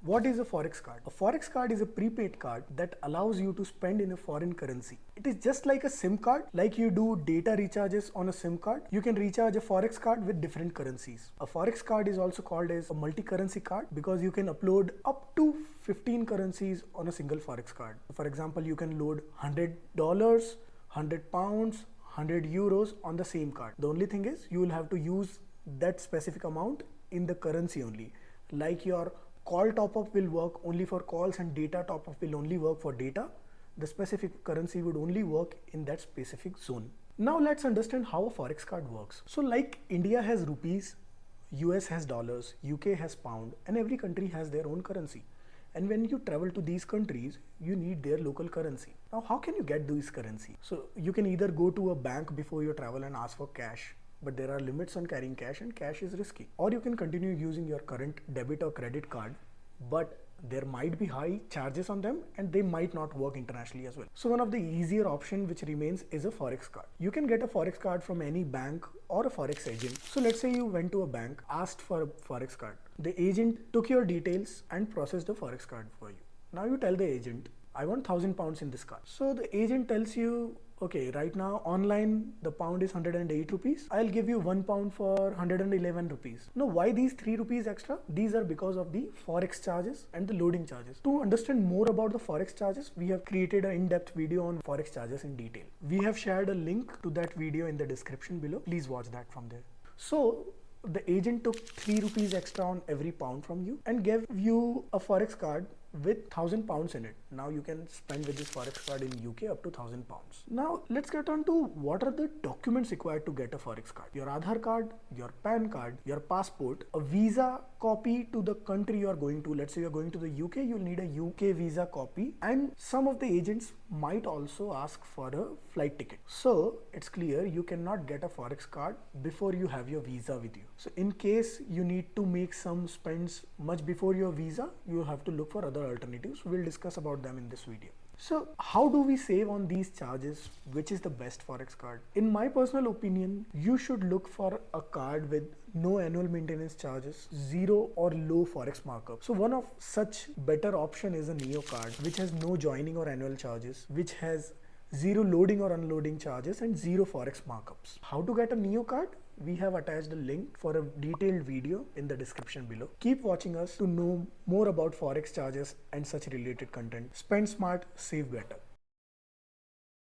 What is a Forex card? A Forex card is a prepaid card that allows you to spend in a foreign currency. It is just like a SIM card, like you do data recharges on a SIM card. You can recharge a Forex card with different currencies. A Forex card is also called as a multi-currency card because you can upload up to 15 currencies on a single Forex card. For example, you can load $100, £100, €100 on the same card. The only thing is you will have to use that specific amount in the currency only. Like your call top-up will work only for calls and data top-up will only work for data. The specific currency would only work in that specific zone. Now let's understand how a Forex card works. So like India has rupees, US has dollars, UK has pound, and every country has their own currency. And when you travel to these countries, you need their local currency. Now how can you get this currency? So you can either go to a bank before you travel and ask for cash, but there are limits on carrying cash and cash is risky. Or you can continue using your current debit or credit card, but there might be high charges on them and they might not work internationally as well. So one of the easier option which remains is a Forex card. You can get a Forex card from any bank or a Forex agent. So let's say you went to a bank, asked for a Forex card. The agent took your details and processed the Forex card for you. Now you tell the agent, I want £1,000 in this card. So the agent tells you, okay, right now online the pound is 108 rupees. I'll give you £1 for 111 rupees. Now why these 3 rupees extra? These are because of the Forex charges and the loading charges. To understand more about the Forex charges, we have created an in-depth video on Forex charges in detail. We have shared a link to that video in the description below. Please watch that from there. So the agent took 3 rupees extra on every pound from you and gave you a Forex card with £1,000 in it. Now you can spend with this Forex card in UK up to £1,000. Now let's get on to what are the documents required to get a Forex card. Your Aadhaar card, your PAN card, your passport, a visa copy to the country you are going to. Let's say you're going to the UK, you'll need a UK visa copy, and some of the agents might also ask for a flight ticket. So it's clear you cannot get a Forex card before you have your visa with you. So in case you need to make some spends much before your visa, you have to look for other alternatives. We'll discuss about them in this video. So how do we save on these charges? Which is the best Forex card? In my personal opinion, you should look for a card with no annual maintenance charges, zero or low Forex markup. So one of such better option is a Niyo card, which has no joining or annual charges, which has zero loading or unloading charges and zero Forex markups. How to get a Niyo card? We have attached a link for a detailed video in the description below. Keep watching us to know more about Forex charges and such related content. Spend smart, save better.